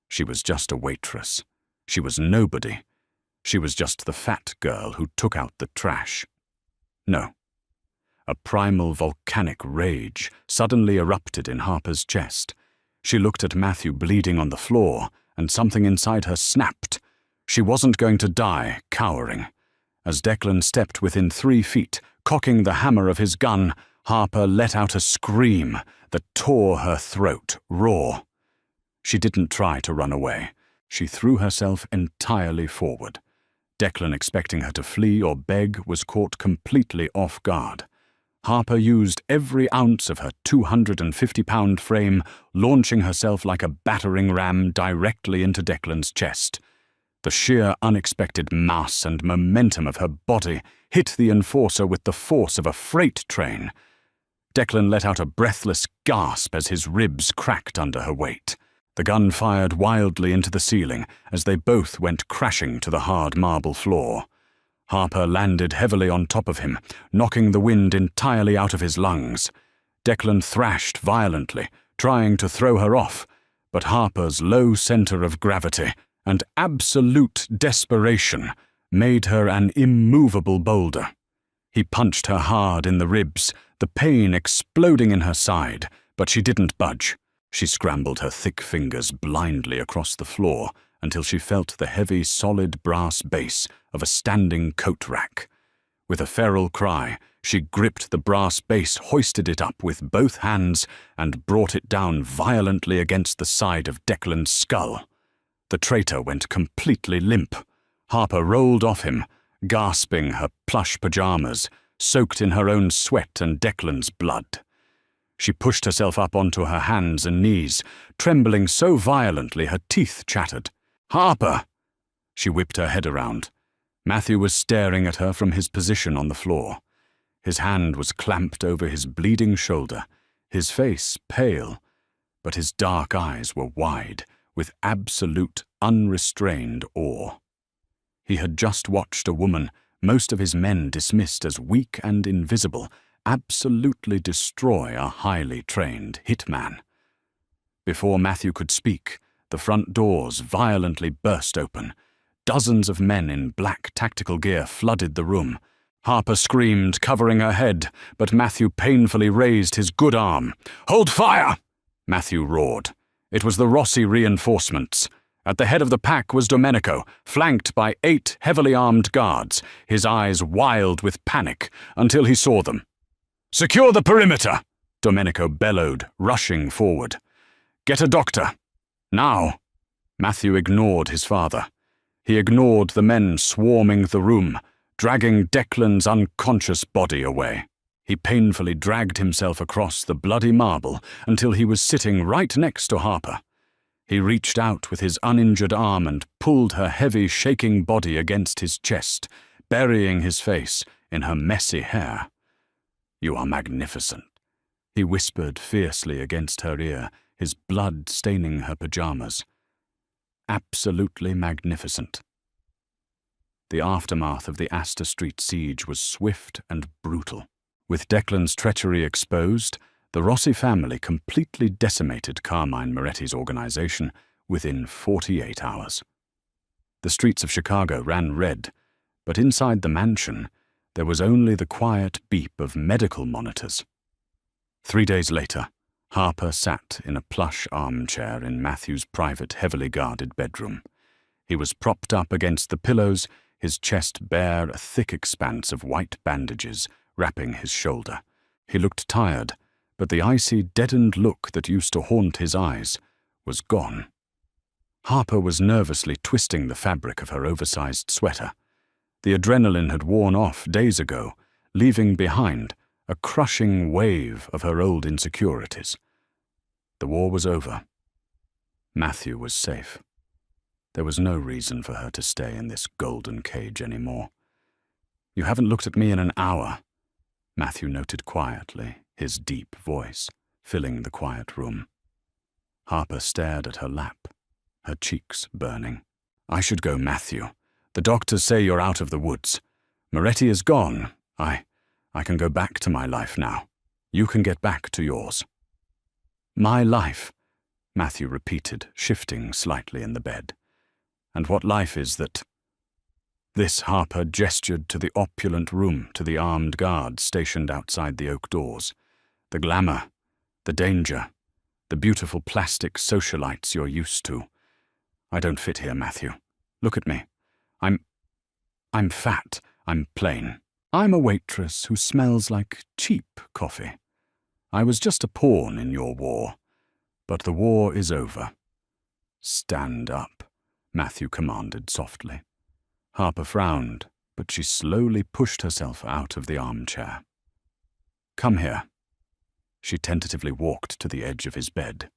She was just a waitress. She was nobody. She was just the fat girl who took out the trash. No. A primal volcanic rage suddenly erupted in Harper's chest. She looked at Matthew bleeding on the floor, and something inside her snapped. She wasn't going to die, cowering. As Declan stepped within 3 feet, cocking the hammer of his gun, Harper let out a scream that tore her throat raw. She didn't try to run away. She threw herself entirely forward. Declan, expecting her to flee or beg, was caught completely off guard. Harper used every ounce of her 250-pound frame, launching herself like a battering ram directly into Declan's chest. The sheer unexpected mass and momentum of her body hit the enforcer with the force of a freight train. Declan let out a breathless gasp as his ribs cracked under her weight. The gun fired wildly into the ceiling as they both went crashing to the hard marble floor. Harper landed heavily on top of him, knocking the wind entirely out of his lungs. Declan thrashed violently, trying to throw her off, but Harper's low center of gravity and absolute desperation made her an immovable boulder. He punched her hard in the ribs, the pain exploding in her side, but she didn't budge. She scrambled her thick fingers blindly across the floor until she felt the heavy, solid brass base of a standing coat rack. With a feral cry, she gripped the brass base, hoisted it up with both hands, and brought it down violently against the side of Declan's skull. The traitor went completely limp. Harper rolled off him, gasping, her plush pajamas soaked in her own sweat and Declan's blood. She pushed herself up onto her hands and knees, trembling so violently her teeth chattered. "Harper!" She whipped her head around. Matthew was staring at her from his position on the floor. His hand was clamped over his bleeding shoulder, his face pale, but his dark eyes were wide, with absolute, unrestrained awe. He had just watched a woman most of his men dismissed as weak and invisible absolutely destroy a highly trained hitman. Before Matthew could speak, the front doors violently burst open. Dozens of men in black tactical gear flooded the room. Harper screamed, covering her head, but Matthew painfully raised his good arm. "Hold fire!" Matthew roared. It was the Rossi reinforcements. At the head of the pack was Domenico, flanked by 8 heavily armed guards, his eyes wild with panic, until he saw them. "Secure the perimeter!" Domenico bellowed, rushing forward. "Get a doctor. Now!" Matthew ignored his father. He ignored the men swarming the room, dragging Declan's unconscious body away. He painfully dragged himself across the bloody marble until he was sitting right next to Harper. He reached out with his uninjured arm and pulled her heavy, shaking body against his chest, burying his face in her messy hair. "You are magnificent," he whispered fiercely against her ear, his blood staining her pajamas. Absolutely magnificent. The aftermath of the Astor Street siege was swift and brutal. With Declan's treachery exposed, the Rossi family completely decimated Carmine Moretti's organization within 48 hours. The streets of Chicago ran red, but inside the mansion, there was only the quiet beep of medical monitors. 3 days later, Harper sat in a plush armchair in Matthew's private, heavily guarded bedroom. He was propped up against the pillows, his chest bare, a thick expanse of white bandages wrapping his shoulder. He looked tired, but the icy, deadened look that used to haunt his eyes was gone. Harper was nervously twisting the fabric of her oversized sweater. The adrenaline had worn off days ago, leaving behind a crushing wave of her old insecurities. The war was over. Matthew was safe. There was no reason for her to stay in this golden cage anymore. "You haven't looked at me in an hour," Matthew noted quietly, his deep voice filling the quiet room. Harper stared at her lap, her cheeks burning. "I should go, Matthew. The doctors say you're out of the woods. Moretti is gone. I can go back to my life now. You can get back to yours." "My life," Matthew repeated, shifting slightly in the bed. "And what life is that?" This Harper gestured to the opulent room, to the armed guards stationed outside the oak doors. "The glamour, the danger, the beautiful plastic socialites you're used to. I don't fit here, Matthew. Look at me. I'm fat. I'm plain. I'm a waitress who smells like cheap coffee. I was just a pawn in your war. But the war is over." "Stand up," Matthew commanded softly. Harper frowned, but she slowly pushed herself out of the armchair. "Come here." She tentatively walked to the edge of his bed.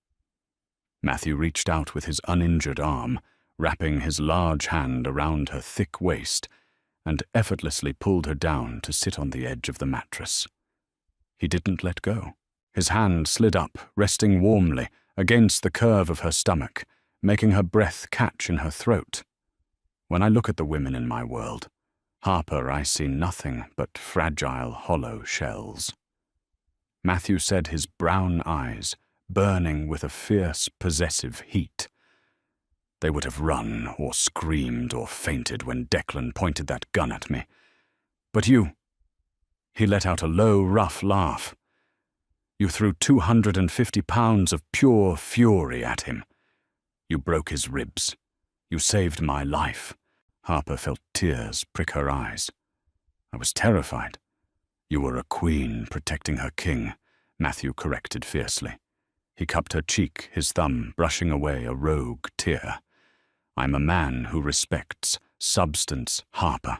Matthew reached out with his uninjured arm, wrapping his large hand around her thick waist, and effortlessly pulled her down to sit on the edge of the mattress. He didn't let go. His hand slid up, resting warmly against the curve of her stomach, making her breath catch in her throat. When I look at the women in my world, Harper, I see nothing but fragile, hollow shells. Matthew said, his brown eyes burning with a fierce, possessive heat. They would have run or screamed or fainted when Declan pointed that gun at me. But you... He let out a low, rough laugh. You threw 250 pounds of pure fury at him. You broke his ribs. You saved my life. Harper felt tears prick her eyes. I was terrified. You were a queen protecting her king, Matthew corrected fiercely. He cupped her cheek, his thumb brushing away a rogue tear. I'm a man who respects substance, Harper.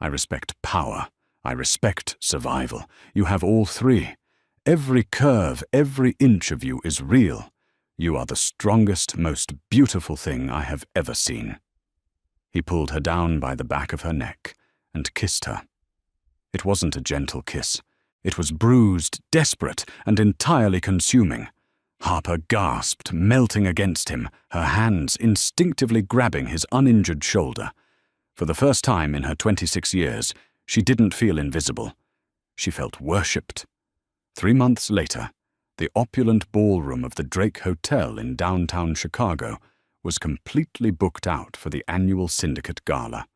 I respect power. I respect survival. You have all three. Every curve, every inch of you is real. You are the strongest, most beautiful thing I have ever seen. He pulled her down by the back of her neck and kissed her. It wasn't a gentle kiss. It was bruised, desperate, and entirely consuming. Harper gasped, melting against him, her hands instinctively grabbing his uninjured shoulder. For the first time in her 26 years, she didn't feel invisible. She felt worshipped. 3 months later, the opulent ballroom of the Drake Hotel in downtown Chicago was completely booked out for the annual syndicate gala.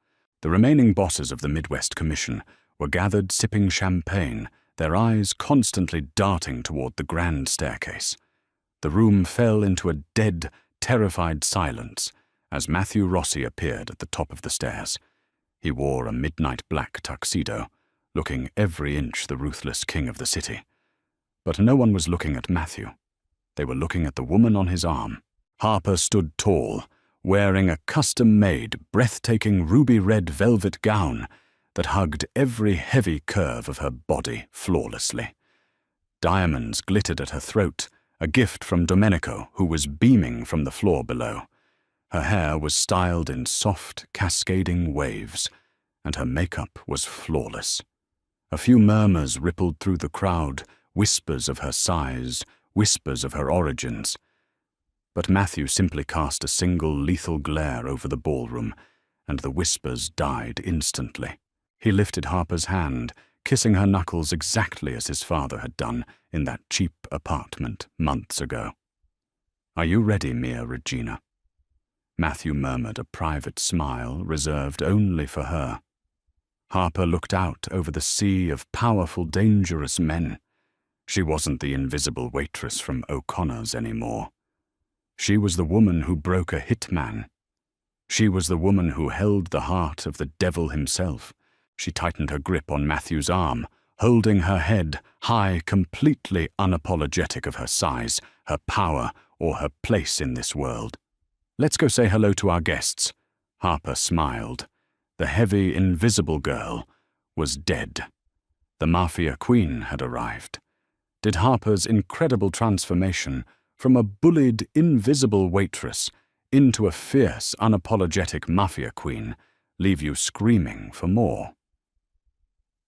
The remaining bosses of the Midwest Commission were gathered sipping champagne, their eyes constantly darting toward the grand staircase. The room fell into a dead, terrified silence as Matthew Rossi appeared at the top of the stairs. He wore a midnight black tuxedo, looking every inch the ruthless king of the city. But no one was looking at Matthew. They were looking at the woman on his arm. Harper stood tall, wearing a custom-made, breathtaking ruby-red velvet gown that hugged every heavy curve of her body flawlessly. Diamonds glittered at her throat, a gift from Domenico, who was beaming from the floor below. Her hair was styled in soft, cascading waves, and her makeup was flawless. A few murmurs rippled through the crowd, whispers of her size, whispers of her origins. But Matthew simply cast a single lethal glare over the ballroom, and the whispers died instantly. He lifted Harper's hand, kissing her knuckles exactly as his father had done in that cheap apartment months ago. "Are you ready, Mia Regina?" Matthew murmured a private smile reserved only for her. Harper looked out over the sea of powerful, dangerous men. She wasn't the invisible waitress from O'Connor's anymore. She was the woman who broke a hitman. She was the woman who held the heart of the devil himself. She tightened her grip on Matthew's arm, holding her head high, completely unapologetic of her size, her power, or her place in this world. "Let's go say hello to our guests." Harper smiled. The heavy, invisible girl was dead. The Mafia Queen had arrived. Did Harper's incredible transformation from a bullied, invisible waitress into a fierce, unapologetic Mafia Queen leave you screaming for more?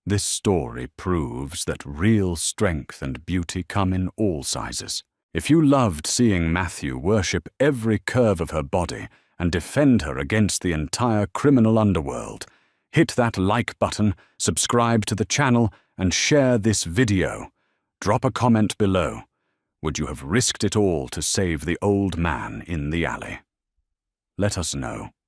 This story proves that real strength and beauty come in all sizes. If you loved seeing Matthew worship every curve of her body and defend her against the entire criminal underworld, hit that like button, subscribe to the channel, and share this video. Drop a comment below. Would you have risked it all to save the old man in the alley? Let us know.